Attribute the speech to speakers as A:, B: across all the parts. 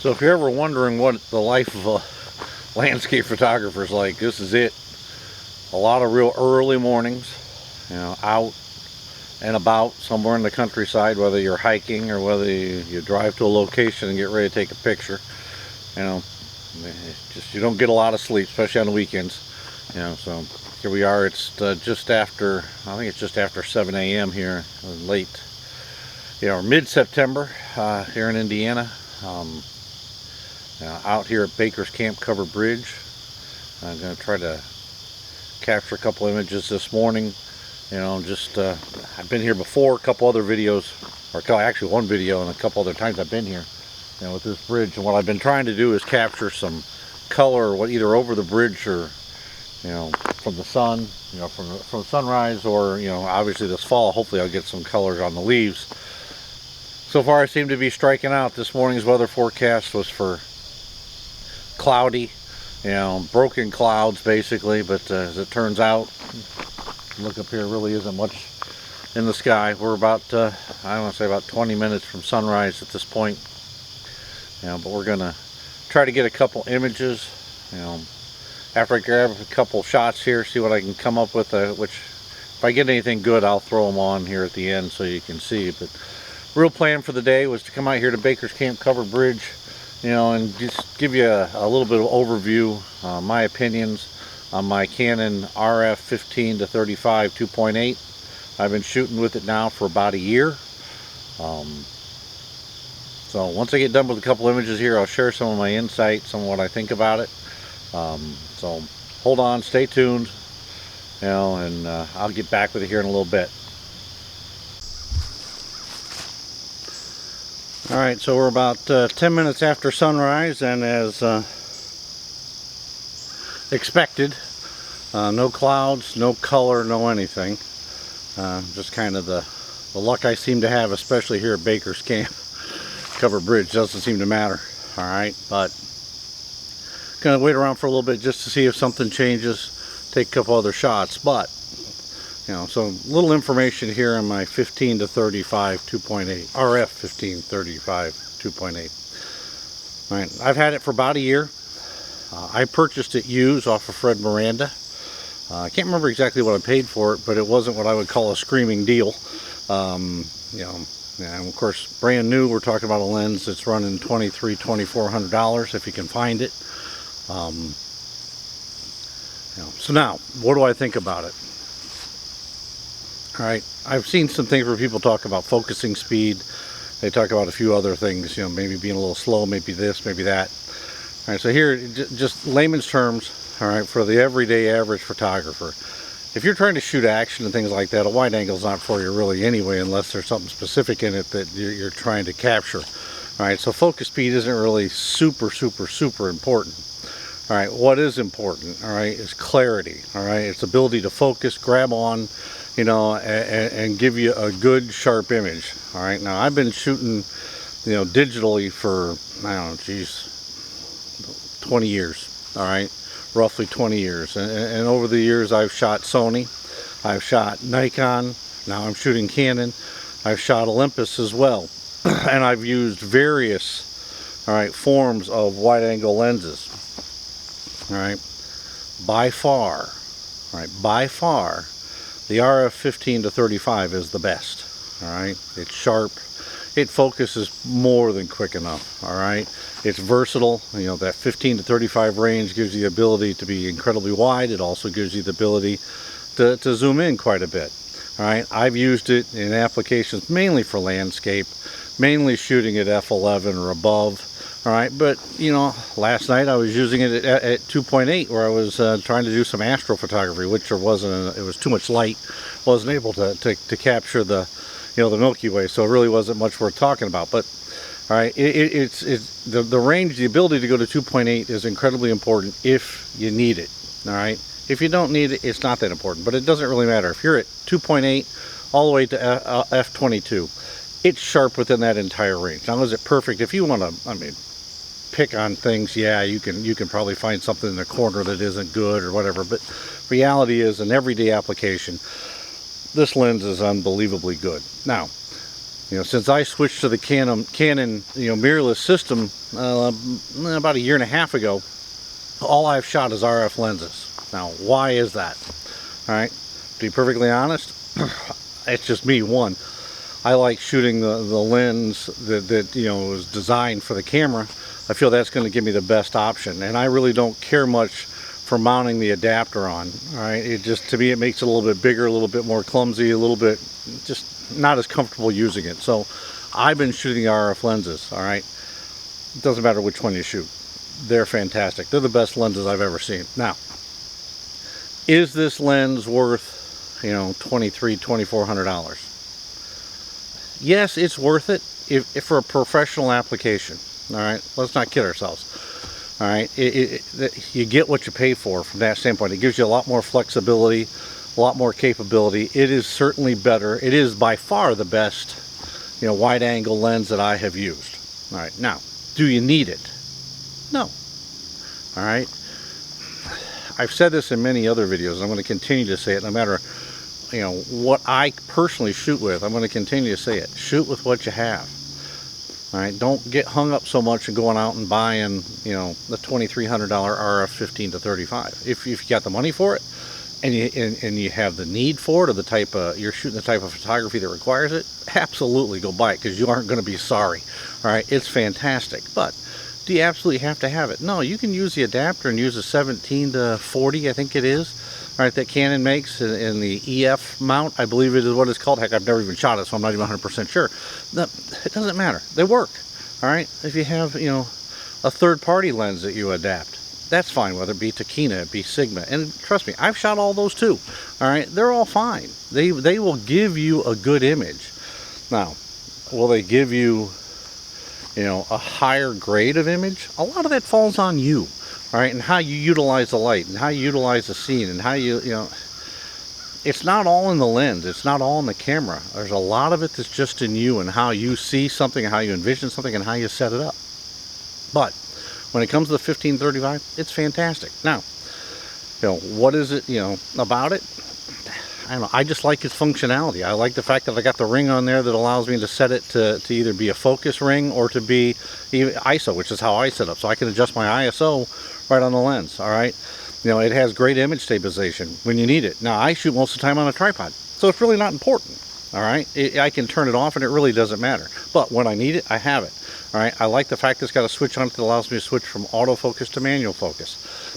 A: So if you're ever wondering what the life of a landscape photographer is like, this is it. A lot of real early mornings, you know, out and about somewhere in the countryside, whether you're hiking or whether you drive to a location and get ready to take a picture. You know, just you don't get a lot of sleep, especially on the weekends. You know, so here we are. It's just after, I think it's just after 7 a.m. here, late, you know, mid-September here in Indiana. Out here at Baker's Camp Covered Bridge. I'm going to try to capture a couple images this morning. You know, just I've been here before, a couple other videos, or actually one video and a couple other times I've been here, you know, with this bridge. And what I've been trying to do is capture some color, what either over the bridge or, you know, from the sun, you know, from sunrise, or, you know, obviously this fall, hopefully I'll get some colors on the leaves. So far I seem to be striking out. This morning's weather forecast was for cloudy, you know, broken clouds basically, but as it turns out, look up here, really isn't much in the sky. We're about, I want to say about 20 minutes from sunrise at this point, you know, but we're gonna try to get a couple images, you know, after I grab a couple shots here, see what I can come up with, which if I get anything good, I'll throw them on here at the end so you can see. But real plan for the day was to come out here to Baker's Camp Covered Bridge, you know, and just give you a little bit of overview, my opinions on my Canon RF 15 to 35 2.8. I've been shooting with it now for about a year. So once I get done with a couple images here, I'll share some of my insights, some of what I think about it. So hold on, stay tuned, you know, and I'll get back with you here in a little bit. Alright, so we're about 10 minutes after sunrise, and as expected, no clouds, no color, no anything. Just kind of the luck I seem to have, especially here at Baker's Camp Covered Bridge. Doesn't seem to matter. Alright, but gonna wait around for a little bit just to see if something changes, take a couple other shots. But you know, so little information here on my 15 to 35 2.8 RF 15 35 2.8. All right, I've had it for about a year. I purchased it used off of Fred Miranda. I can't remember exactly what I paid for it, but it wasn't what I would call a screaming deal. You know, and of course, brand new. We're talking about a lens that's running $2,300–2,400 if you can find it. You know, so now, what do I think about it? Alright, I've seen some things where people talk about focusing speed. They talk about a few other things, you know, maybe being a little slow, maybe this, maybe that. Alright, so here, just layman's terms, alright, for the everyday average photographer. If you're trying to shoot action and things like that, a wide angle is not for you really anyway, unless there's something specific in it that you're trying to capture. Alright, so focus speed isn't really super important. Alright, what is important, alright, is clarity. Alright, it's ability to focus, grab on, you know, and give you a good sharp image. All right, now I've been shooting, you know, digitally for, I don't know, geez, 20 years. All right, roughly 20 years. And over the years I've shot Sony, I've shot Nikon, now I'm shooting Canon, I've shot Olympus as well. And I've used various, all right, forms of wide angle lenses. All right, by far, the RF 15 to 35 is the best. Alright, it's sharp, it focuses more than quick enough. Alright, it's versatile. You know, that 15 to 35 range gives you the ability to be incredibly wide. It also gives you the ability to zoom in quite a bit. Alright, I've used it in applications mainly for landscape, mainly shooting at f11 or above. Alright, but you know, last night I was using it at 2.8 where I was trying to do some astrophotography, which it was too much light, wasn't able to capture the, you know, the Milky Way, so it really wasn't much worth talking about. But alright, the range, the ability to go to 2.8 is incredibly important if you need it. Alright, if you don't need it, it's not that important, but it doesn't really matter. If you're at 2.8 all the way to f22, it's sharp within that entire range. Now, is it perfect? If you want to, I mean, pick on things, yeah, you can probably find something in the corner that isn't good or whatever, but reality is, an everyday application, this lens is unbelievably good. Now, Since I switched to the Canon mirrorless system about a year and a half ago, all I've shot is RF lenses. Now, why is that? All right, to be perfectly honest, it's just me. One, I like shooting the lens that was designed for the camera. I feel that's going to give me the best option, and I really don't care much for mounting the adapter on. All right, it just, to me, it makes it a little bit bigger, a little bit more clumsy, a little bit just not as comfortable using it. So I've been shooting the RF lenses. All right, it doesn't matter which one you shoot, they're fantastic. They're the best lenses I've ever seen. Now, is this lens worth $2,300-$2,400? Yes, it's worth it if for a professional application. All right, let's not kid ourselves. All right, you get what you pay for from that standpoint. It gives you a lot more flexibility, a lot more capability. It is certainly better. It is by far the best, wide angle lens that I have used. All right, now, do you need it? No. All right, I've said this in many other videos, and I'm going to continue to say it no matter what I personally shoot with. I'm going to continue to say it. Shoot with what you have. All right, don't get hung up so much and going out and buying the $2,300 RF 15 to 35. If you got the money for it, and you have the need for it, or the type of, you're shooting the type of photography that requires it, absolutely go buy it, because you aren't going to be sorry. All right, it's fantastic. But do you absolutely have to have it? No, you can use the adapter and use a 17 to 40, I think it is. All right, that Canon makes in the EF mount, I believe it is what it's called. Heck, I've never even shot it, so I'm not even 100% sure. It doesn't matter. They work. All right, if you have a third-party lens that you adapt, that's fine. Whether it be Takina, it be Sigma, and trust me, I've shot all those too. All right, they're all fine. They will give you a good image. Now, will they give you a higher grade of image? A lot of that falls on you. All right, and how you utilize the light, and how you utilize the scene, and how it's not all in the lens, it's not all in the camera. There's a lot of it that's just in you, and how you see something, and how you envision something, and how you set it up. But when it comes to the 1535, it's fantastic. Now, what is it about it? I don't know. I just like its functionality. I like the fact that I got the ring on there that allows me to set it to either be a focus ring or to be even ISO, which is how I set up. So I can adjust my ISO right on the lens. All right. It has great image stabilization when you need it. Now, I shoot most of the time on a tripod, so it's really not important. All right. I can turn it off and it really doesn't matter. But when I need it, I have it. All right. I like the fact that it's got a switch on it that allows me to switch from autofocus to manual focus.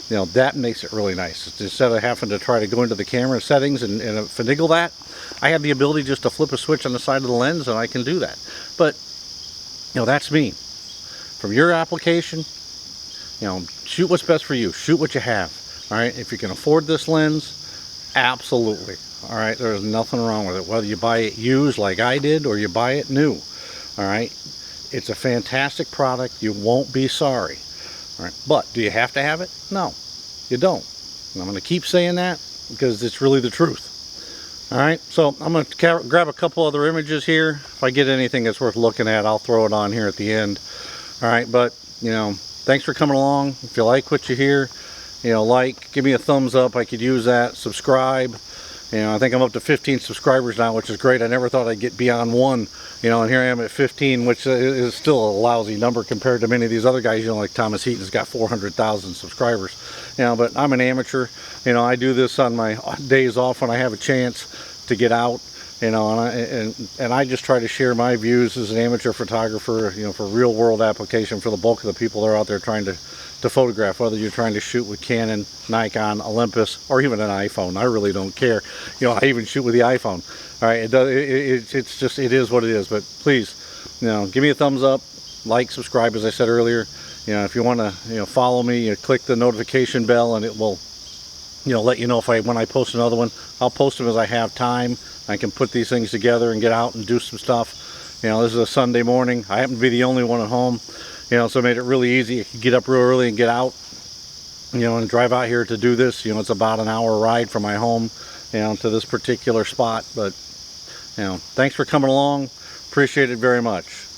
A: That makes it really nice. Instead of having to try to go into the camera settings and finagle that, I have the ability just to flip a switch on the side of the lens, and I can do that. But that's me. From your application, shoot what's best for you. Shoot what you have. All right. If you can afford this lens, absolutely. All right. There's nothing wrong with it. Whether you buy it used like I did or you buy it new. All right. It's a fantastic product. You won't be sorry. All right. But do you have to have it? No, you don't. And I'm going to keep saying that because it's really the truth. All right. So I'm going to grab a couple other images here. If I get anything that's worth looking at, I'll throw it on here at the end. All right. But, thanks for coming along. If you like what you hear, give me a thumbs up. I could use that. Subscribe. I think I'm up to 15 subscribers now, which is great. I never thought I'd get beyond 1, and here I am at 15, which is still a lousy number compared to many of these other guys, like Thomas Heaton's got 400,000 subscribers. But I'm an amateur. I do this on my days off when I have a chance to get out, and I just try to share my views as an amateur photographer, for real world application for the bulk of the people that are out there trying to photograph, whether you're trying to shoot with Canon, Nikon, Olympus, or even an iPhone. I really don't care. I even shoot with the iPhone. All right, it's just, it is what it is. But please, give me a thumbs up, like, subscribe, as I said earlier. If you want to, follow me, click the notification bell, and it will, let you know when I post another one. I'll post them as I have time. I can put these things together and get out and do some stuff. This is a Sunday morning. I happen to be the only one at home. So it made it really easy. I could get up real early and get out, and drive out here to do this. It's about an hour ride from my home, to this particular spot. But, thanks for coming along. Appreciate it very much.